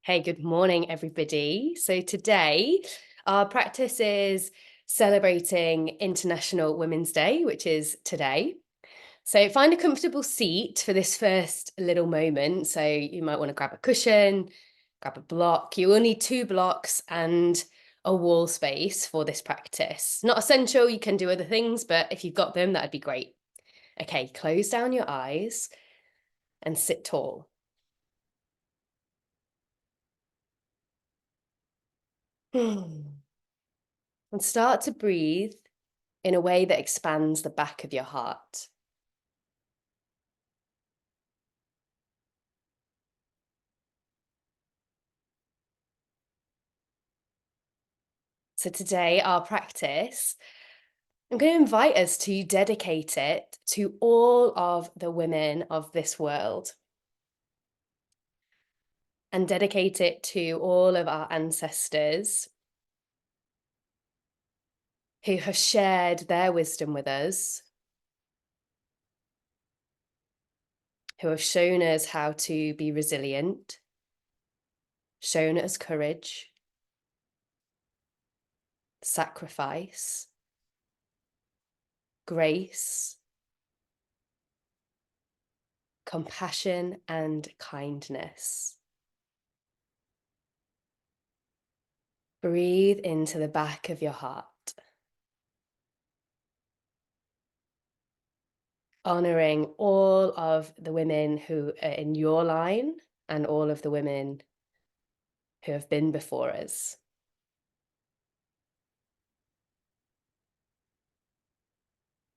Hey, good morning, everybody. So today, our practice is celebrating International Women's Day, which is today. So find a comfortable seat for this first little moment. So you might want to grab a cushion, grab a block. You will need 2 blocks and a wall space for this practice. Not essential, you can do other things, but if you've got them, that'd be great. Okay, close down your eyes and sit tall. And start to breathe in a way that expands the back of your heart. So today, our practice, I'm going to invite us to dedicate it to all of the women of this world and dedicate it to all of our ancestors who have shared their wisdom with us, who have shown us how to be resilient, shown us courage, sacrifice, grace, compassion, and kindness. Breathe into the back of your heart, honoring all of the women who are in your line and all of the women who have been before us.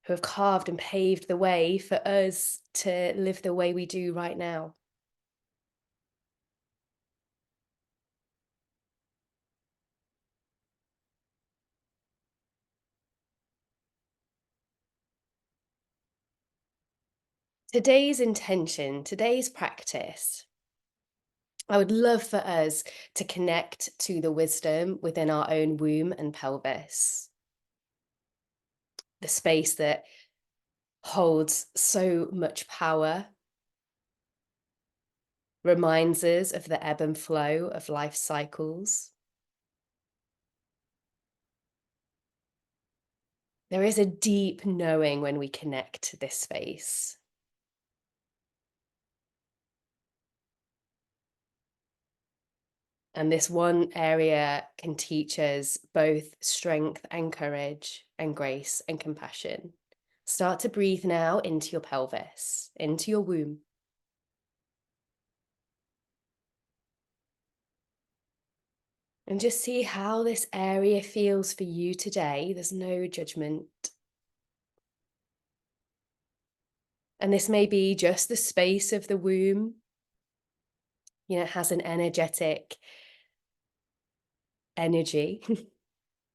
Who have carved and paved the way for us to live the way we do right now. Today's intention, today's practice, I would love for us to connect to the wisdom within our own womb and pelvis. The space that holds so much power, reminds us of the ebb and flow of life cycles. There is a deep knowing when we connect to this space. And this one area can teach us both strength and courage and grace and compassion. Start to breathe now into your pelvis, into your womb. And just see how this area feels for you today. There's no judgment. And this may be just the space of the womb. You know, it has an energetic energy,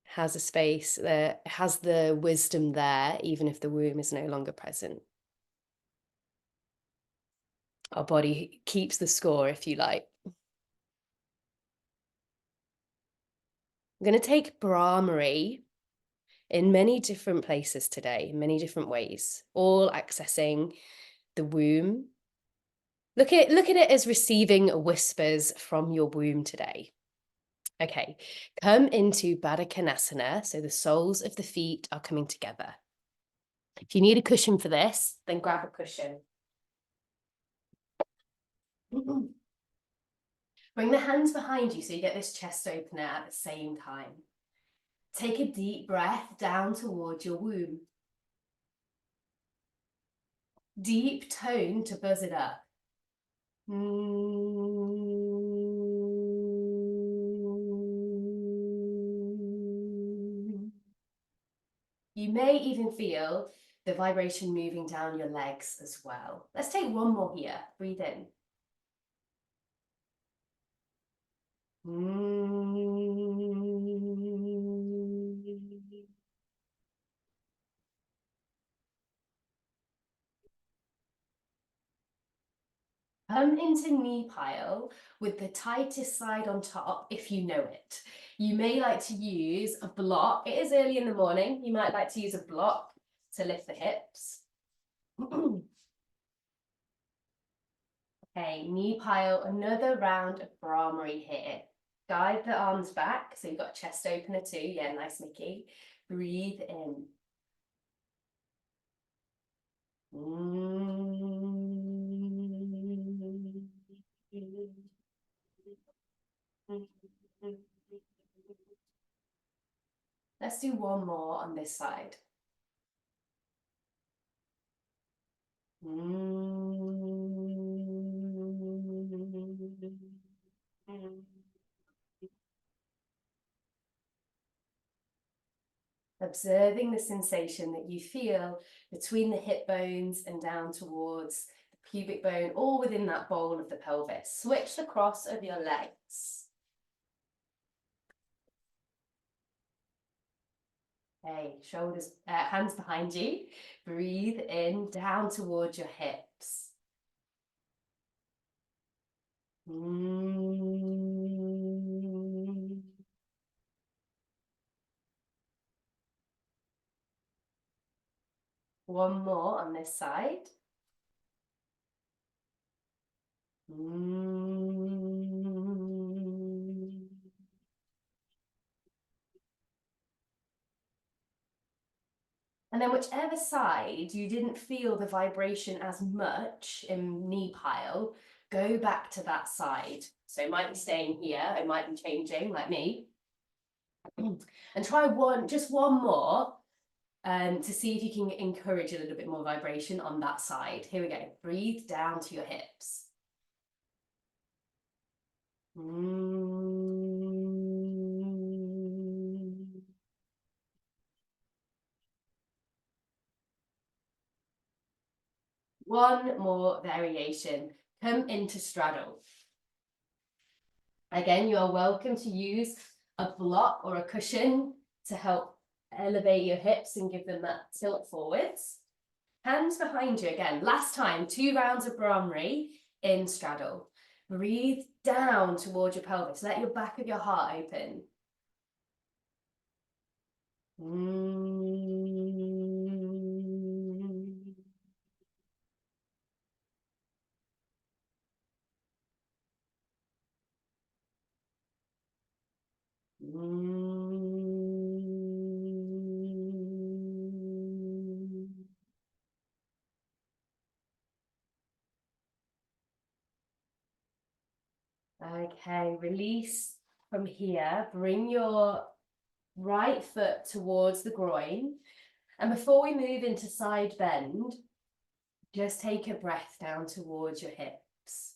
has a space that has the wisdom there, even if the womb is no longer present. Our body keeps the score, if you like. I'm going to take Brahmari in many different places today, in many different ways, all accessing the womb. Look at it as receiving whispers from your womb today. Okay, come into Baddha Konasana, so the soles of the feet are coming together. If you need a cushion for this, then grab a cushion. Bring the hands behind you so you get this chest opener at the same time. Take a deep breath down towards your womb. Deep tone to buzz it up. You may even feel the vibration moving down your legs as well. Let's take one more here. Breathe in. Come into knee pile with the tightest side on top if you know it. You may like to use a block. It is early in the morning. You might like to use a block to lift the hips. Okay, knee pile, another round of Brahmari here. Guide the arms back, so you've got chest opener too. Yeah, nice, Mickey. Breathe in. Let's do one more on this side. Observing the sensation that you feel between the hip bones and down towards the pubic bone, all within that bowl of the pelvis. Switch the cross of your legs. Okay, shoulders, hands behind you. Breathe in, down towards your hips. One more on this side. And then whichever side you didn't feel the vibration as much in knee pile, go back to that side. So it might be staying here, it might be changing like me. And try just one more to see if you can encourage a little bit more vibration on that side. Here we go. Breathe down to your hips. One more variation. Come into straddle. Again, you are welcome to use a block or a cushion to help elevate your hips and give them that tilt forwards. Hands behind you again. Last time, 2 rounds of Brahmari in straddle. Breathe down towards your pelvis. Let your back of your heart open. Okay, release from here. Bring your right foot towards the groin. And before we move into side bend, just take a breath down towards your hips.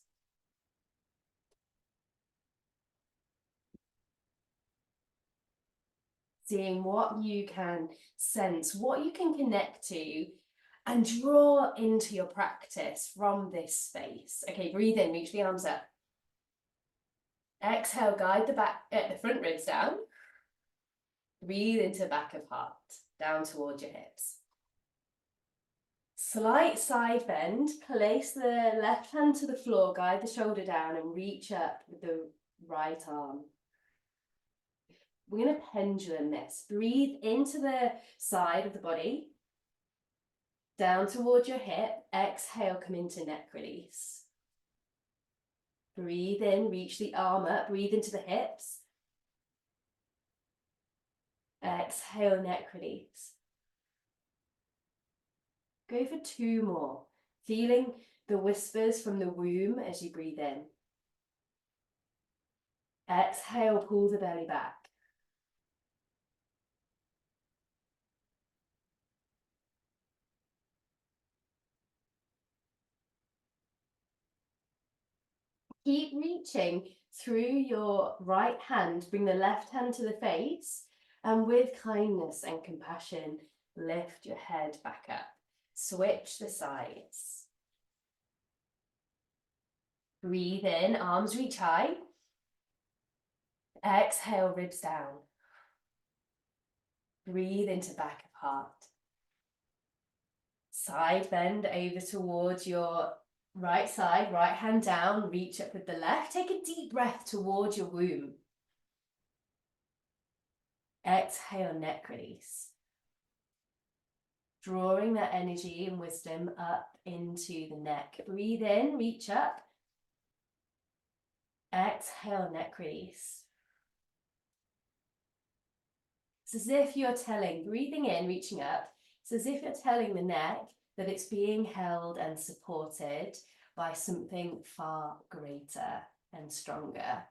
Seeing what you can sense, what you can connect to, and draw into your practice from this space. Okay, breathe in, reach the arms up. Exhale, guide the front ribs down. Breathe into back of heart, down towards your hips. Slight side bend, place the left hand to the floor, guide the shoulder down and reach up with the right arm. We're going to pendulum this. Breathe into the side of the body, down towards your hip. Exhale, come into neck release. Breathe in, reach the arm up, breathe into the hips. Exhale, neck release. Go for 2 more, feeling the whispers from the womb as you breathe in. Exhale, pull the belly back. Keep reaching through your right hand, bring the left hand to the face, and with kindness and compassion, lift your head back up. Switch the sides. Breathe in, arms reach high. Exhale, ribs down. Breathe into back of heart. Side bend over towards your right side, right hand down, reach up with the left. Take a deep breath towards your womb. Exhale, neck release. Drawing that energy and wisdom up into the neck. Breathe in, reach up. Exhale, neck release. It's as if you're telling, breathing in, reaching up, it's as if you're telling the neck that it's being held and supported by something far greater and stronger,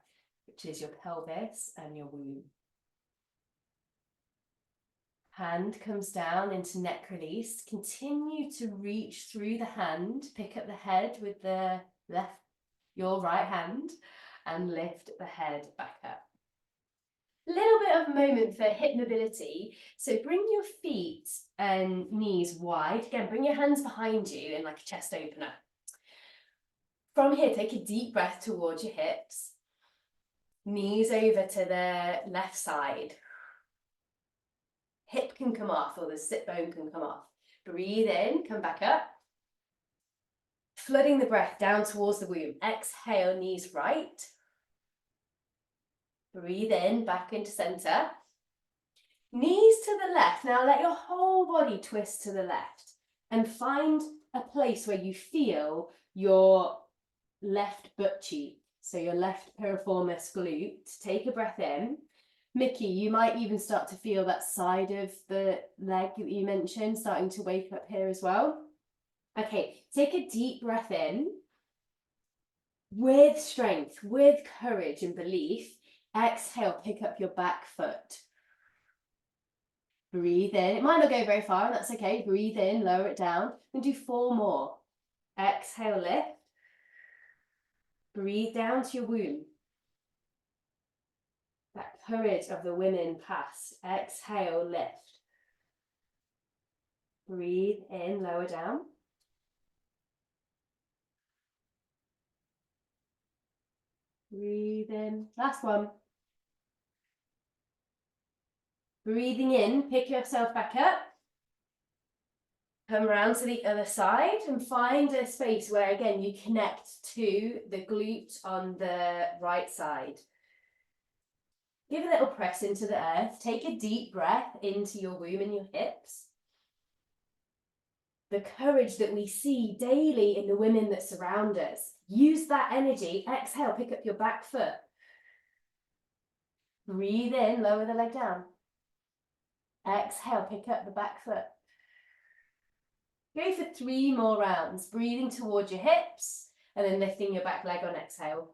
which is your pelvis and your womb. Hand comes down into neck release. Continue to reach through the hand. Pick up the head with the your right hand and lift the head back up. A little bit of a moment for hip mobility. So bring your feet and knees wide. Again, bring your hands behind you in like a chest opener. From here, take a deep breath towards your hips. Knees over to the left side. Hip can come off or the sit bone can come off. Breathe in, come back up. Flooding the breath down towards the womb. Exhale, knees right. Breathe in, back into center. Knees to the left. Now let your whole body twist to the left and find a place where you feel your left butt cheek. So your left piriformis glute. Take a breath in. Mickey, you might even start to feel that side of the leg that you mentioned starting to wake up here as well. Okay, take a deep breath in. With strength, with courage and belief, exhale, pick up your back foot. Breathe in. It might not go very far, and that's okay. Breathe in, lower it down, and do 4 more. Exhale, lift. Breathe down to your womb. That courage of the women past. Exhale, lift. Breathe in, lower down. Breathe in. Last one. Breathing in, pick yourself back up. Come around to the other side and find a space where, again, you connect to the glute on the right side. Give a little press into the earth. Take a deep breath into your womb and your hips. The courage that we see daily in the women that surround us. Use that energy. Exhale, pick up your back foot. Breathe in, lower the leg down. Exhale, pick up the back foot. Go for 3 more rounds, breathing towards your hips and then lifting your back leg on exhale.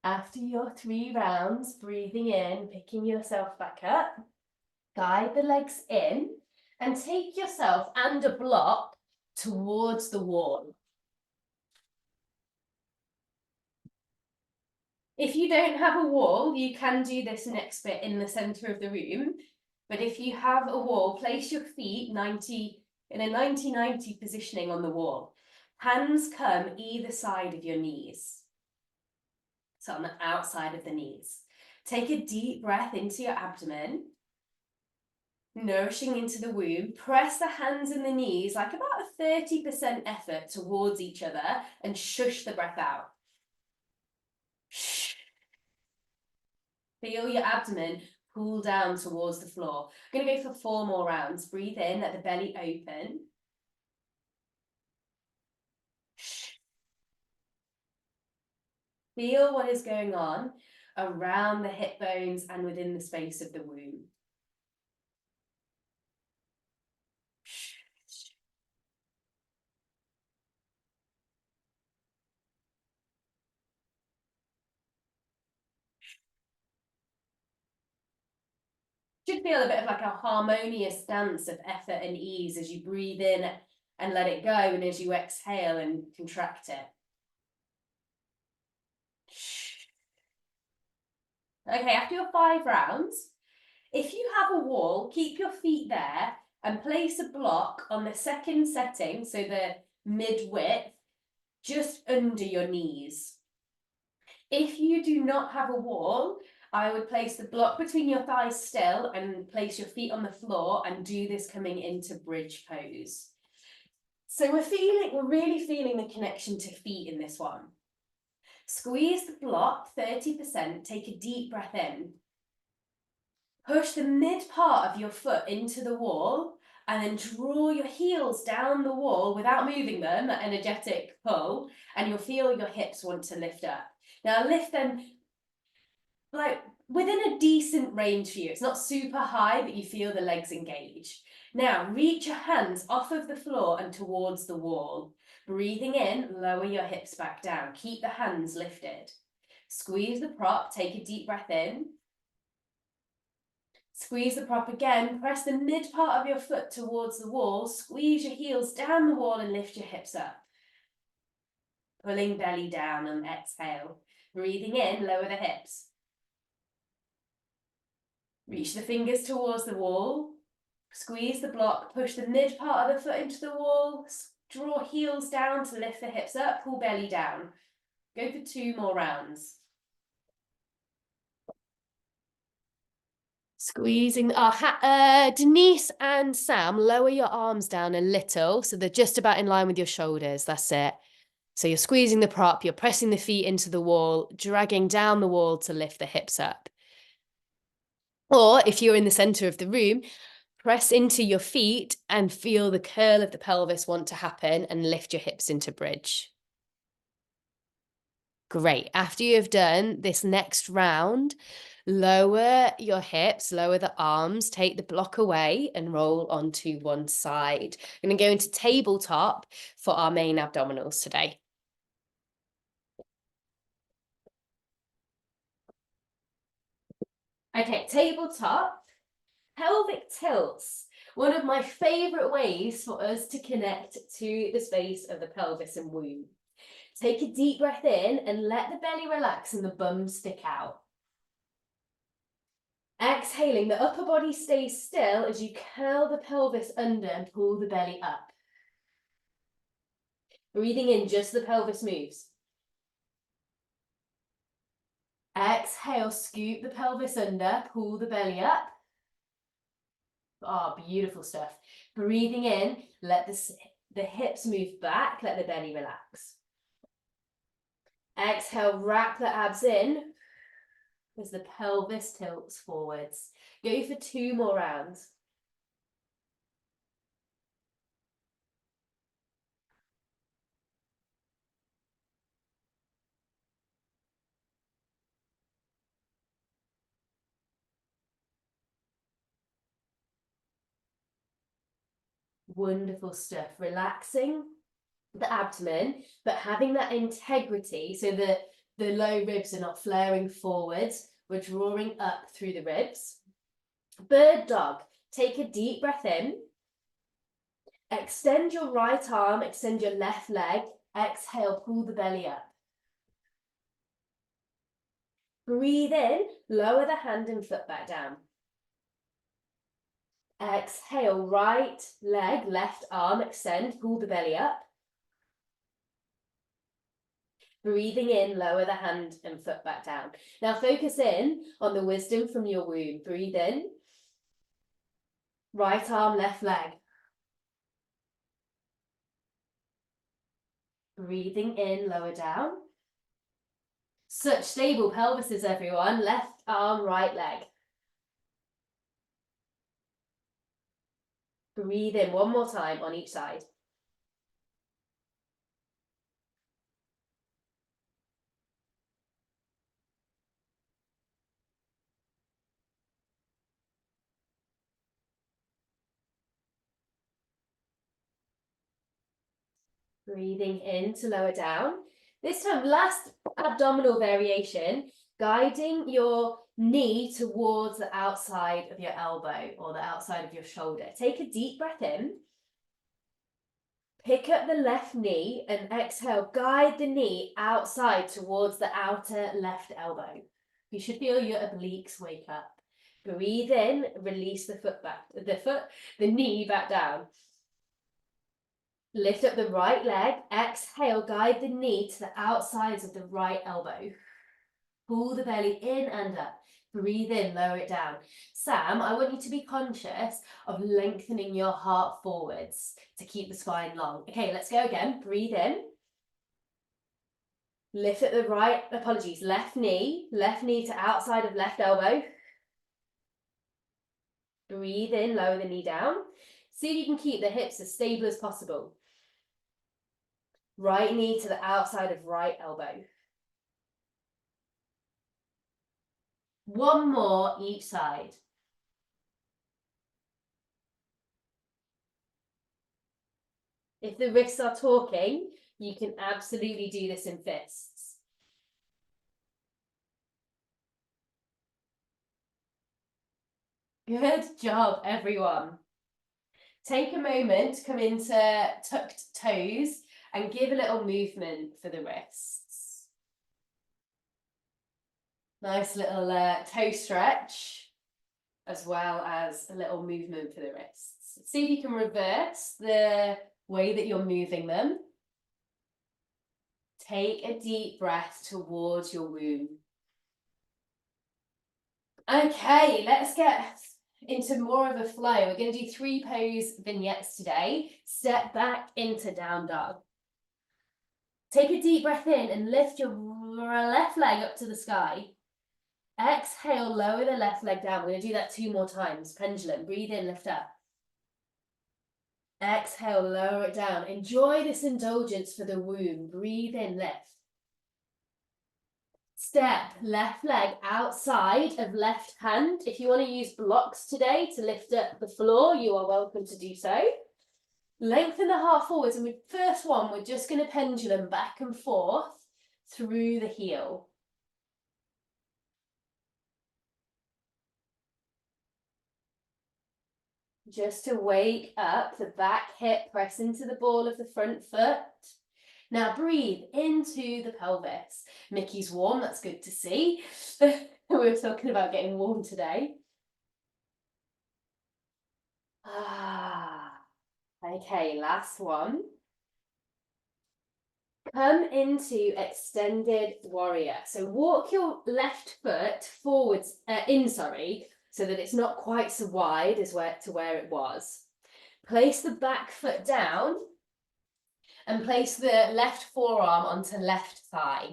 After your 3 rounds, breathing in, picking yourself back up, guide the legs in and take yourself and a block towards the wall. If you don't have a wall, you can do this next bit in the center of the room. But if you have a wall, place your feet in a 90-90 positioning on the wall. Hands come either side of your knees. So on the outside of the knees. Take a deep breath into your abdomen. Nourishing into the womb. Press the hands and the knees like about a 30% effort towards each other and shush the breath out. Shh. Feel your abdomen pull down towards the floor. I'm going to go for 4 more rounds. Breathe in, let the belly open. Shh. Feel what is going on around the hip bones and within the space of the womb. Should feel a bit of like a harmonious dance of effort and ease as you breathe in and let it go, and as you exhale and contract it. Okay, after your 5 rounds, if you have a wall, keep your feet there and place a block on the second setting, so the mid-width, just under your knees. If you do not have a wall, I would place the block between your thighs still and place your feet on the floor and do this coming into bridge pose. So we're really feeling the connection to feet in this one. Squeeze the block 30%, take a deep breath in. Push the mid part of your foot into the wall and then draw your heels down the wall without moving them, that energetic pull, and you'll feel your hips want to lift up. Now lift them like within a decent range for you. It's not super high, but you feel the legs engage. Now reach your hands off of the floor and towards the wall. Breathing in, lower your hips back down. Keep the hands lifted. Squeeze the prop, take a deep breath in. Squeeze the prop again, press the mid part of your foot towards the wall, squeeze your heels down the wall and lift your hips up. Pulling belly down and exhale. Breathing in, lower the hips. Reach the fingers towards the wall, squeeze the block, push the mid part of the foot into the wall, draw heels down to lift the hips up, pull belly down. Go for 2 more rounds. Squeezing, Denise and Sam, lower your arms down a little so they're just about in line with your shoulders. That's it. So you're squeezing the prop, you're pressing the feet into the wall, dragging down the wall to lift the hips up. Or if you're in the center of the room, press into your feet and feel the curl of the pelvis want to happen and lift your hips into bridge. Great. After you have done this next round, lower your hips, lower the arms, take the block away and roll onto one side. We're going to go into tabletop for our main abdominals today. Okay, tabletop, pelvic tilts. One of my favorite ways for us to connect to the space of the pelvis and womb. Take a deep breath in and let the belly relax and the bum stick out. Exhaling, the upper body stays still as you curl the pelvis under and pull the belly up. Breathing in, just the pelvis moves. Exhale, scoop the pelvis under, pull the belly up. Oh, beautiful stuff. Breathing in, let the hips move back, let the belly relax. Exhale, wrap the abs in as the pelvis tilts forwards. Go for 2 more rounds. Wonderful stuff. Relaxing the abdomen, but having that integrity so that the low ribs are not flaring forwards. We're drawing up through the ribs. Bird dog. Take a deep breath in. Extend your right arm, extend your left leg. Exhale, pull the belly up. Breathe in, lower the hand and foot back down. Exhale, right leg, left arm, extend, pull the belly up. Breathing in, lower the hand and foot back down. Now focus in on the wisdom from your womb. Breathe in. Right arm, left leg. Breathing in, lower down. Such stable pelvises, everyone. Left arm, right leg. Breathe in 1 more time on each side. Breathing in to lower down. This time, last abdominal variation, guiding your knee towards the outside of your elbow or the outside of your shoulder. Take a deep breath in. Pick up the left knee and exhale, guide the knee outside towards the outer left elbow. You should feel your obliques wake up. Breathe in, release the knee back down. Lift up the right leg, exhale, guide the knee to the outsides of the right elbow. Pull the belly in and up. Breathe in, lower it down. Sam, I want you to be conscious of lengthening your heart forwards to keep the spine long. Okay, let's go again. Breathe in. Lift at the right, apologies, left knee to outside of left elbow. Breathe in, lower the knee down. See if you can keep the hips as stable as possible. Right knee to the outside of right elbow. One more each side. If the wrists are talking, you can absolutely do this in fists. Good job, everyone. Take a moment to come into tucked toes and give a little movement for the wrists. Nice little toe stretch, as well as a little movement for the wrists. See if you can reverse the way that you're moving them. Take a deep breath towards your womb. Okay, let's get into more of a flow. We're going to do 3 pose vignettes today. Step back into down dog. Take a deep breath in and lift your left leg up to the sky. Exhale, lower the left leg down. We're going to do that 2 more times. Pendulum, breathe in, lift up. Exhale, lower it down. Enjoy this indulgence for the womb. Breathe in, lift. Step left leg outside of left hand. If you want to use blocks today to lift up the floor, you are welcome to do so. Lengthen the heart forwards, and with first one, we're just going to pendulum back and forth through the heel. Just to wake up the back hip, press into the ball of the front foot. Now breathe into the pelvis. Mickey's warm, that's good to see. We were talking about getting warm today. Okay, last one. Come into extended warrior. So walk your left foot forwards, so that it's not quite so wide as where it was. Place the back foot down and place the left forearm onto left thigh.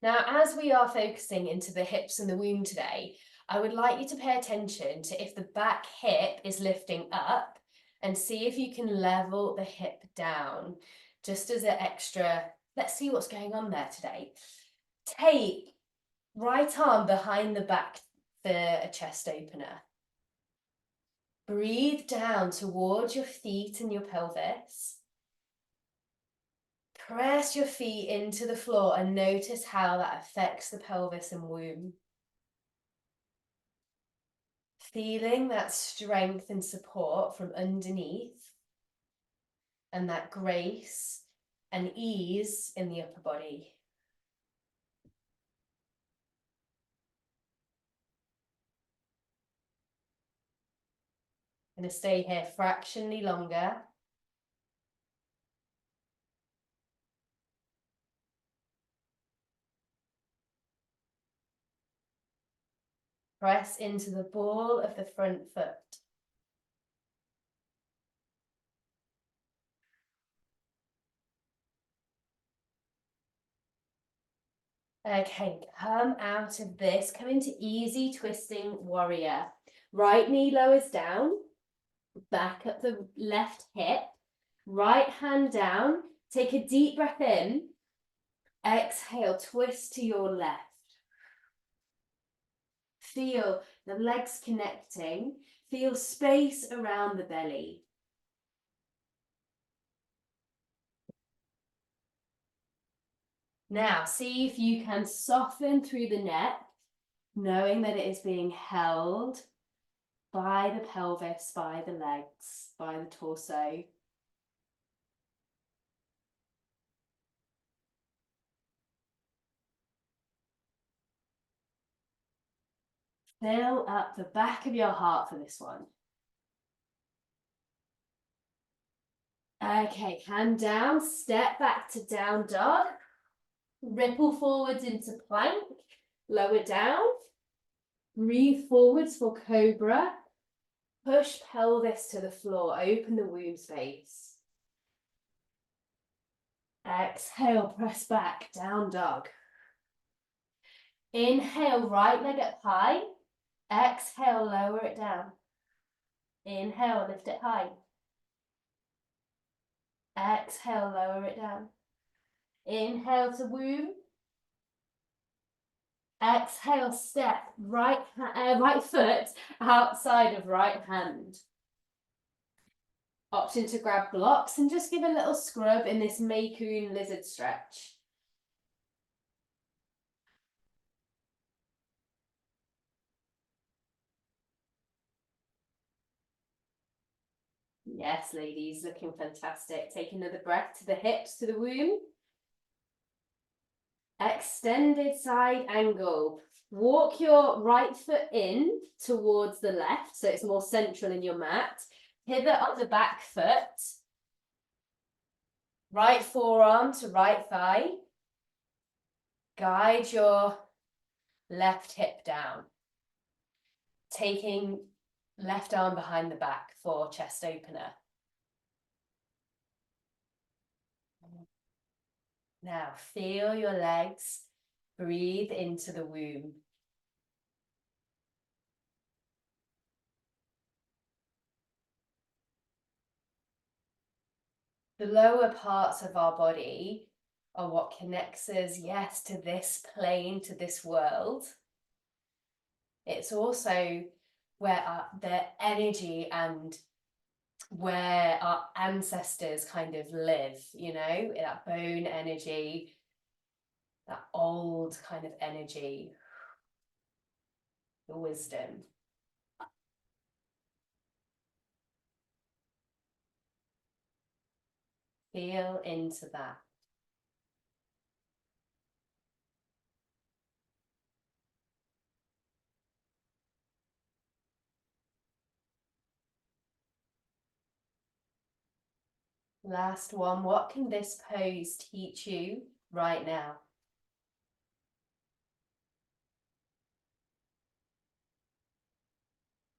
Now, as we are focusing into the hips and the womb today, I would like you to pay attention to if the back hip is lifting up, and see if you can level the hip down, just as an extra, let's see what's going on there today. Take right arm behind the back for a chest opener. Breathe down towards your feet and your pelvis. Press your feet into the floor and notice how that affects the pelvis and womb. Feeling that strength and support from underneath, and that grace and ease in the upper body. I'm going to stay here fractionally longer. Press into the ball of the front foot. Okay, come out of this, come into easy twisting warrior. Right knee lowers down, back up the left hip, right hand down, take a deep breath in, exhale, twist to your left. Feel the legs connecting, feel space around the belly. Now, see if you can soften through the neck, knowing that it is being held by the pelvis, by the legs, by the torso. Fill up the back of your heart for this one. Okay, hand down, step back to down dog. Ripple forwards into plank, lower down. Breathe forwards for cobra. Push pelvis to the floor, open the womb space. Exhale, press back, down dog. Inhale, right leg up high. Exhale, lower it down. Inhale, lift it high. Exhale, lower it down. Inhale to womb. Exhale, step right foot outside of right hand. Option to grab blocks and just give a little scrub in this Maycoon lizard stretch. Yes, ladies, looking fantastic. Take another breath to the hips, to the womb. Extended side angle. Walk your right foot in towards the left, so it's more central in your mat. Pivot on the back foot. Right forearm to right thigh. Guide your left hip down. Taking left arm behind the back for chest opener. Now feel your legs. Breathe into the womb. The lower parts of our body are what connects us, yes, to this plane, to this world. It's also where the energy and where our ancestors kind of live, you know, that bone energy, that old kind of energy, the wisdom. Feel into that. Last one, what can this pose teach you right now?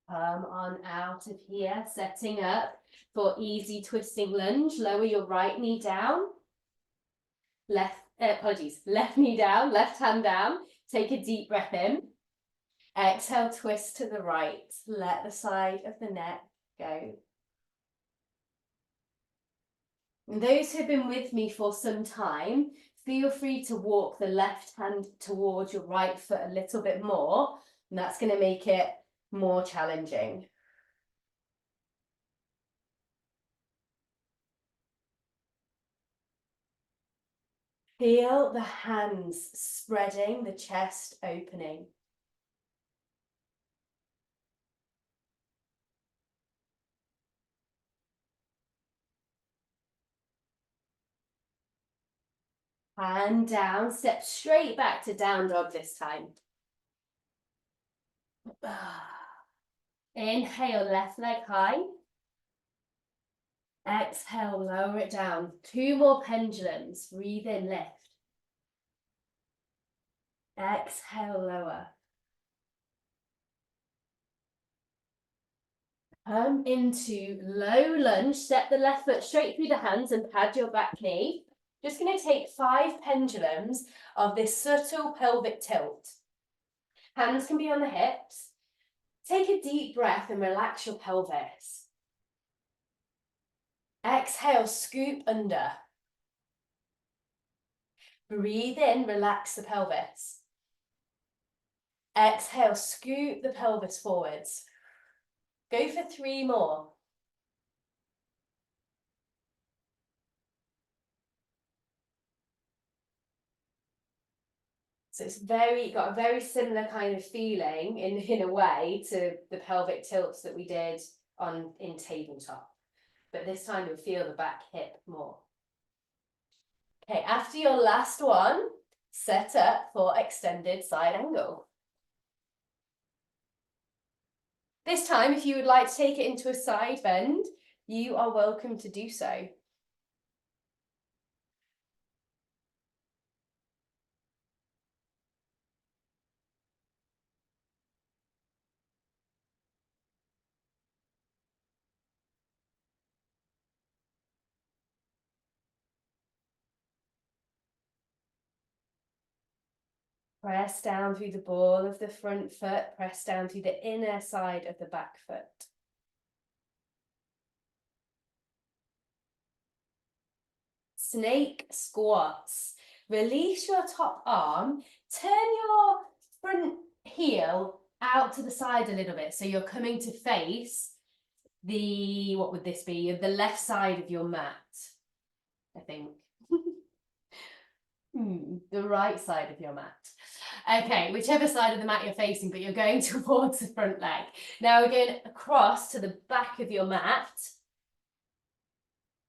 Come on out of here, setting up for easy twisting lunge. Lower your right knee down. Left knee down, left hand down. Take a deep breath in. Exhale, twist to the right. Let the side of the neck go. And those who've been with me for some time, feel free to walk the left hand towards your right foot a little bit more, and that's going to make it more challenging. Feel the hands spreading, the chest opening. Hand down, step straight back to down dog this time. Inhale, left leg high. Exhale, lower it down. 2 more pendulums. Breathe in, lift. Exhale, lower. Come into low lunge. Step the left foot straight through the hands and pad your back knee. Just going to take 5 pendulums of this subtle pelvic tilt. Hands can be on the hips. Take a deep breath and relax your pelvis. Exhale, scoop under. Breathe in, relax the pelvis. Exhale, scoop the pelvis forwards. Go for 3 more. So it's got a very similar kind of feeling in a way to the pelvic tilts that we did in tabletop. But this time you'll feel the back hip more. Okay, after your last one, set up for extended side angle. This time, if you would like to take it into a side bend, you are welcome to do so. Press down through the ball of the front foot, press down through the inner side of the back foot. Snake squats. Release your top arm, turn your front heel out to the side a little bit. So you're coming to face the, what would this be? The left side of your mat, I think. The right side of your mat. Okay, whichever side of the mat you're facing, but you're going towards the front leg. Now we're going across to the back of your mat,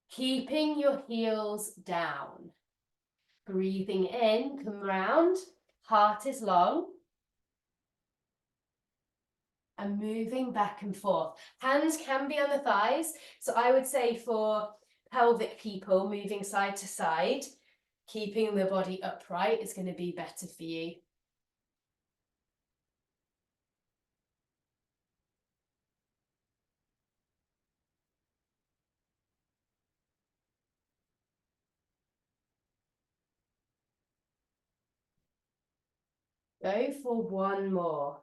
keeping your heels down. Breathing in, come round, heart is long. And moving back and forth. Hands can be on the thighs. So I would say for pelvic people, moving side to side, keeping the body upright is going to be better for you. Go for one more.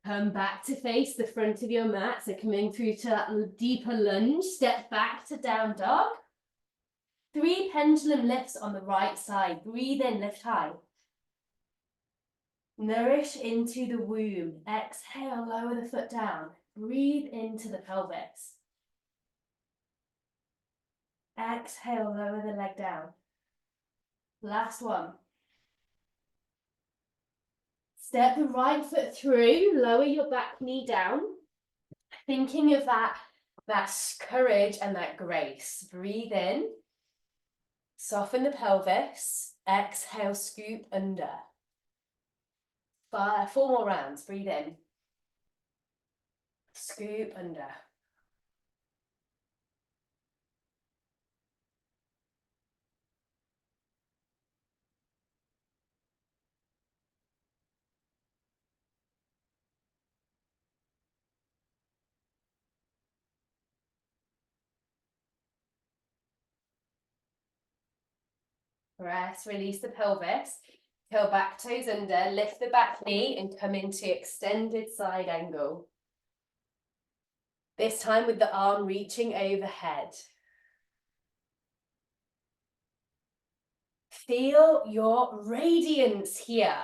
Come back to face the front of your mat. So coming through to that deeper lunge, step back to down dog. 3 pendulum lifts on the right side. Breathe in, lift high. Nourish into the womb. Exhale, lower the foot down. Breathe into the pelvis. Exhale, lower the leg down. Last one. Step the right foot through, lower your back knee down. Thinking of that courage and that grace. Breathe in. Soften the pelvis. Exhale, scoop under. 4 more rounds. Breathe in. Scoop under. Press, release the pelvis. Curl back toes under, lift the back knee and come into extended side angle. This time with the arm reaching overhead. Feel your radiance here.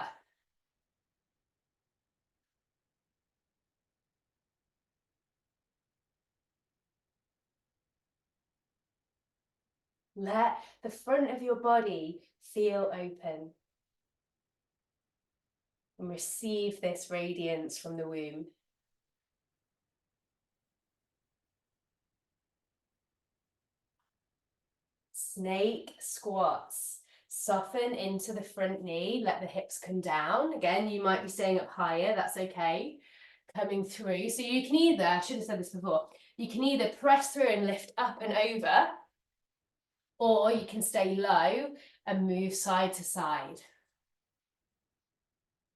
Let the front of your body feel open. And receive this radiance from the womb. Snake squats. Soften into the front knee, let the hips come down. Again, you might be staying up higher, that's okay. Coming through. So you can either, I should have said this before, you can either press through and lift up and over, or you can stay low and move side to side.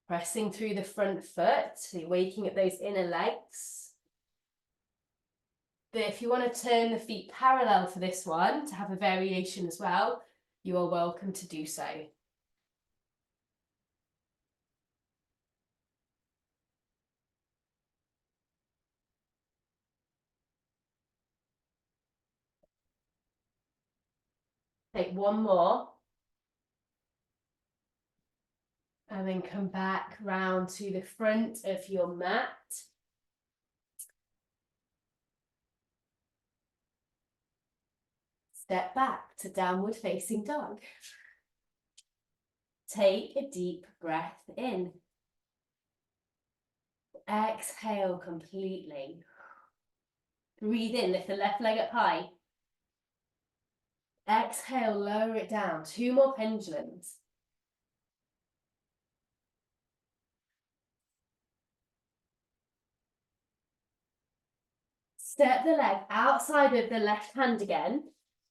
Pressing through the front foot, so you're waking up those inner legs. But if you want to turn the feet parallel for this one, to have a variation as well, you are welcome to do so. Take one more. And then come back round to the front of your mat. Step back to downward facing dog. Take a deep breath in. Exhale completely. Breathe in, lift the left leg up high. Exhale, lower it down. 2 more pendulums. Step the leg outside of the left hand again.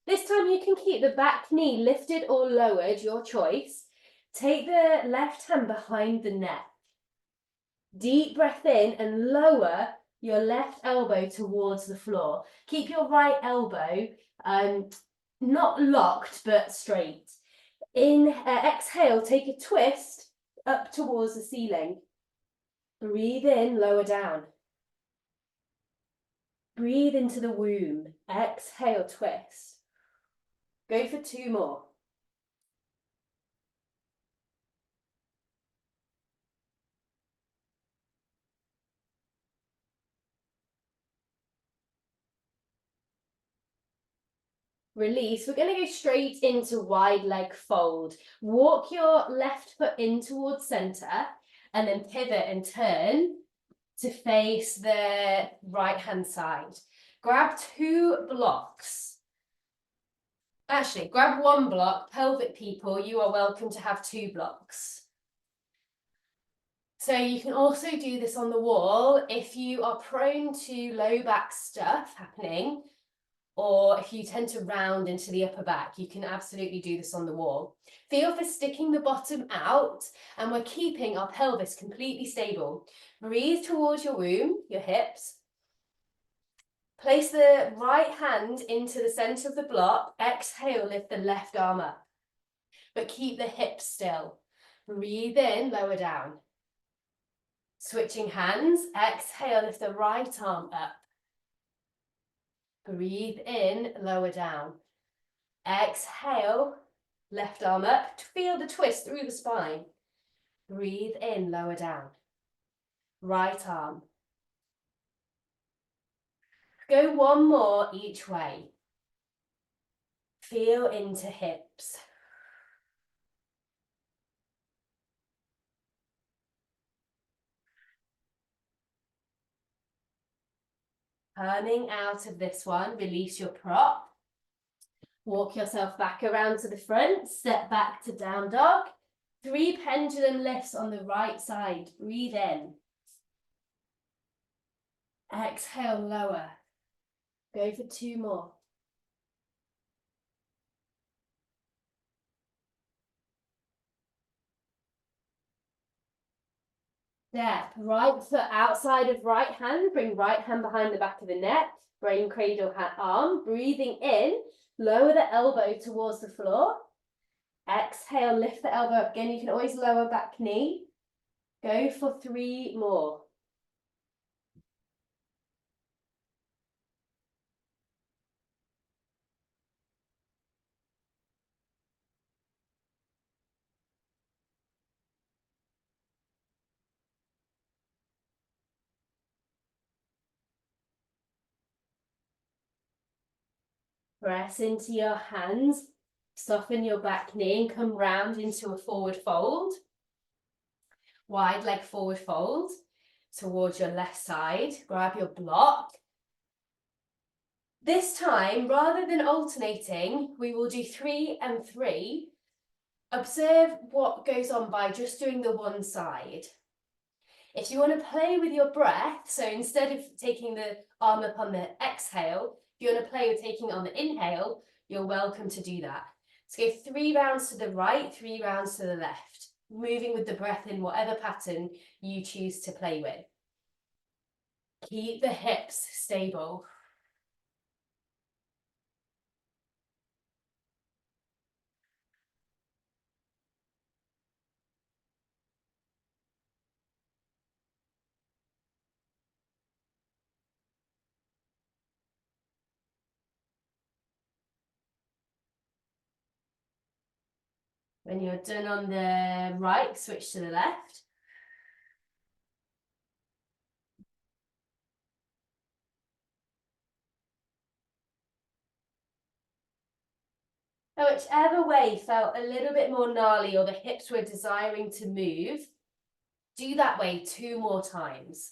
This time you can keep the back knee lifted or lowered, your choice. Take the left hand behind the neck. Deep breath in and lower your left elbow towards the floor. Keep your right elbow not locked but straight. Exhale, take a twist up towards the ceiling. Breathe in, lower down. Breathe into the womb. Exhale, twist. Go for 2 more. Release. We're going to go straight into wide leg fold. Walk your left foot in towards center and then pivot and turn to face the right hand side. Grab 2 blocks. Actually, grab 1 block. Pelvic people, you are welcome to have 2 blocks. So you can also do this on the wall if you are prone to low back stuff happening, or if you tend to round into the upper back, you can absolutely do this on the wall. Feel for sticking the bottom out, and we're keeping our pelvis completely stable. Breathe towards your womb, your hips. Place the right hand into the center of the block. Exhale, lift the left arm up, but keep the hips still. Breathe in, lower down. Switching hands, exhale, lift the right arm up. Breathe in, lower down. Exhale, left arm up. Feel the twist through the spine. Breathe in, lower down. Right arm. Go 1 more each way. Feel into hips. Turning out of this one, release your prop. Walk yourself back around to the front, step back to down dog. 3 pendulum lifts on the right side. Breathe in. Exhale, lower. Go for 2 more. Step right foot outside of right hand. Bring right hand behind the back of the neck. Brain cradle arm. Breathing in. Lower the elbow towards the floor. Exhale, lift the elbow up again. You can always lower back knee. Go for 3 more. Press into your hands. Soften your back knee and come round into a forward fold. Wide leg forward fold towards your left side. Grab your block. This time, rather than alternating, we will do 3 and 3. Observe what goes on by just doing the one side. If you want to play with your breath, so instead of taking the arm up on the exhale, if you want to play with taking it on the inhale, you're welcome to do that. So go 3 rounds to the right, 3 rounds to the left, moving with the breath in whatever pattern you choose to play with. Keep the hips stable. When you're done on the right, switch to the left. Now, whichever way felt a little bit more gnarly or the hips were desiring to move, do that way 2 more times.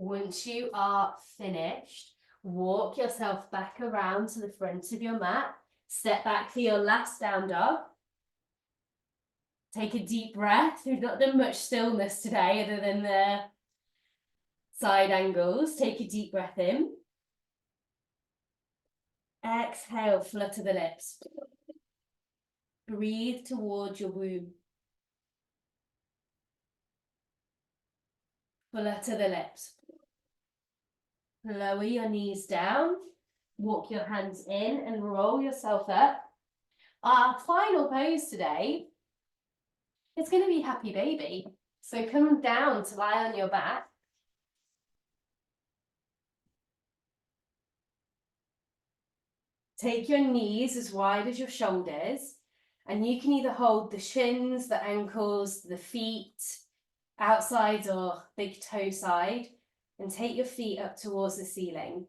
Once you are finished, walk yourself back around to the front of your mat. Step back for your last down dog. Take a deep breath. We've not done much stillness today other than the side angles. Take a deep breath in. Exhale, flutter the lips. Breathe towards your womb. Fuller to the lips. Lower your knees down. Walk your hands in and roll yourself up. Our final pose today is going to be happy baby. So come down to lie on your back. Take your knees as wide as your shoulders, and you can either hold the shins, the ankles, the feet, outside or big toe side, and take your feet up towards the ceiling.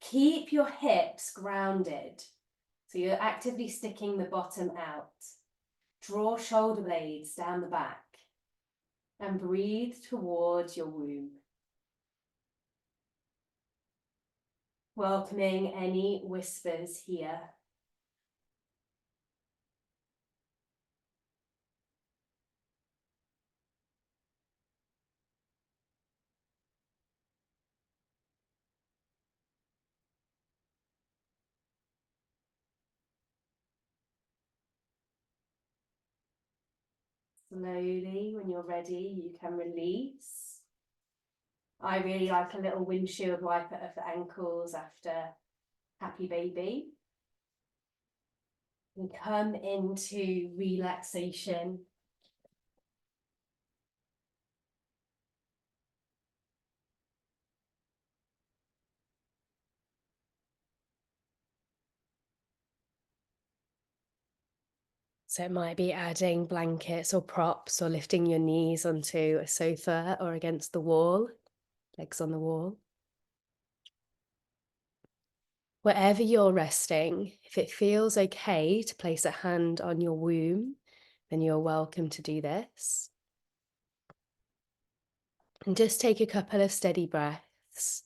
Keep your hips grounded, so you're actively sticking the bottom out. Draw shoulder blades down the back, and breathe towards your womb. Welcoming any whispers here. Slowly, when you're ready, you can release. I really like a little windshield wiper of the ankles after happy baby. And come into relaxation. So it might be adding blankets or props or lifting your knees onto a sofa or against the wall, legs on the wall. Wherever you're resting, if it feels okay to place a hand on your womb, then you're welcome to do this. And just take a couple of steady breaths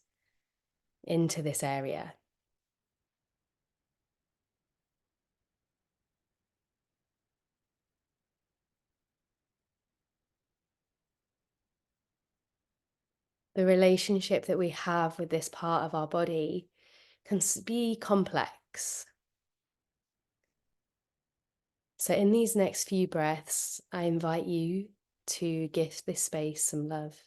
into this area. The relationship that we have with this part of our body can be complex. So in these next few breaths, I invite you to give this space some love.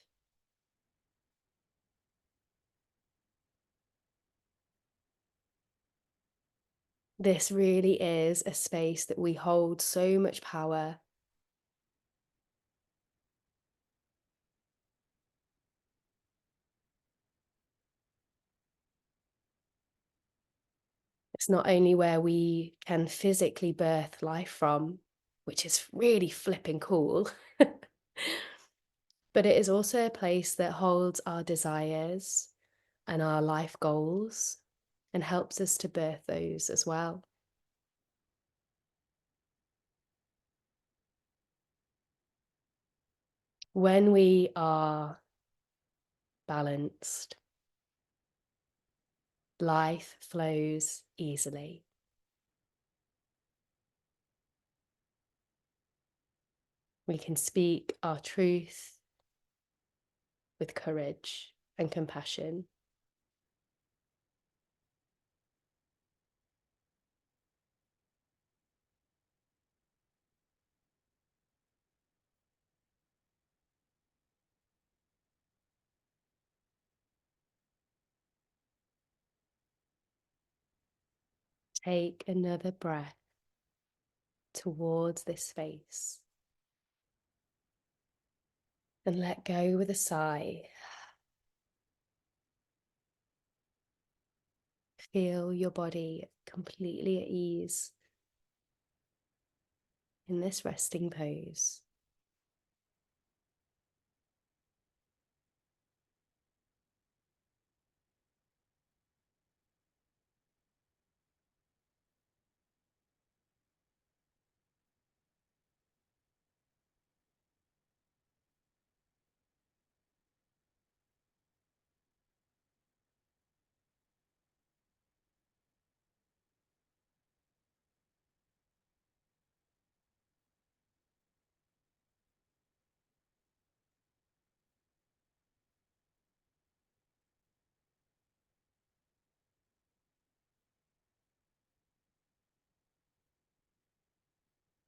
This really is a space that we hold so much power. It's not only where we can physically birth life from, which is really flipping cool, but it is also a place that holds our desires and our life goals and helps us to birth those as well. When we are balanced, life flows easily. We can speak our truth with courage and compassion. Take another breath towards this space and let go with a sigh. Feel your body completely at ease in this resting pose.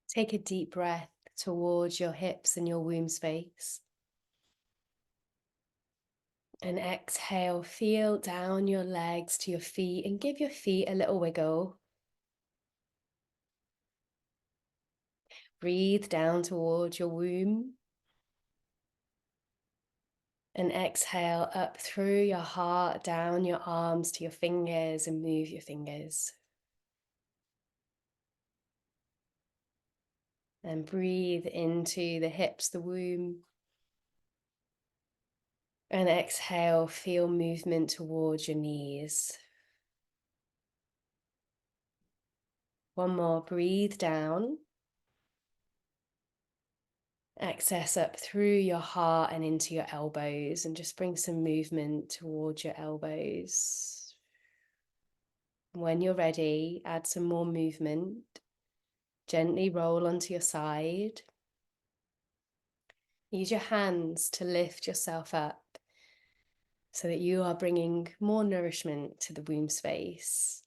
Take a deep breath towards your hips and your womb space. And exhale, feel down your legs to your feet and give your feet a little wiggle. Breathe down towards your womb. And exhale up through your heart, down your arms to your fingers, and move your fingers. And breathe into the hips, the womb. And exhale, feel movement towards your knees. One more, breathe down. Access up through your heart and into your elbows, and just bring some movement towards your elbows. When you're ready, add some more movement. Gently roll onto your side. Use your hands to lift yourself up so that you are bringing more nourishment to the womb space.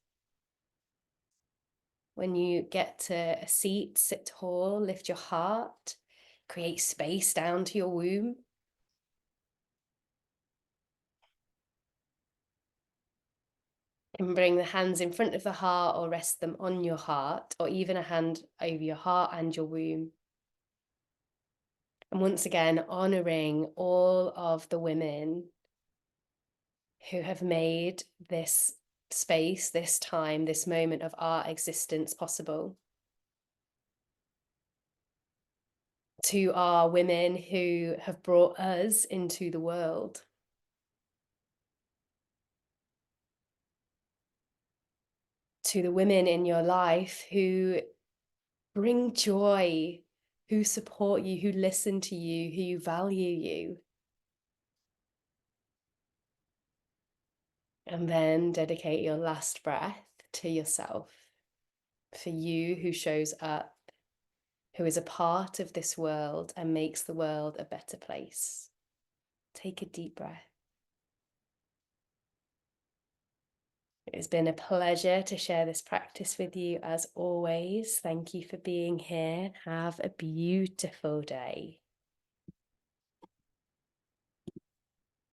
When you get to a seat, sit tall, lift your heart, create space down to your womb. And bring the hands in front of the heart or rest them on your heart, or even a hand over your heart and your womb. And once again, honoring all of the women who have made this space, this time, this moment of our existence possible. To our women who have brought us into the world. To the women in your life who bring joy, who support you, who listen to you, who value you. And then dedicate your last breath to yourself, for you who shows up, who is a part of this world and makes the world a better place. Take a deep breath. It has been a pleasure to share this practice with you as always. Thank you for being here. Have a beautiful day.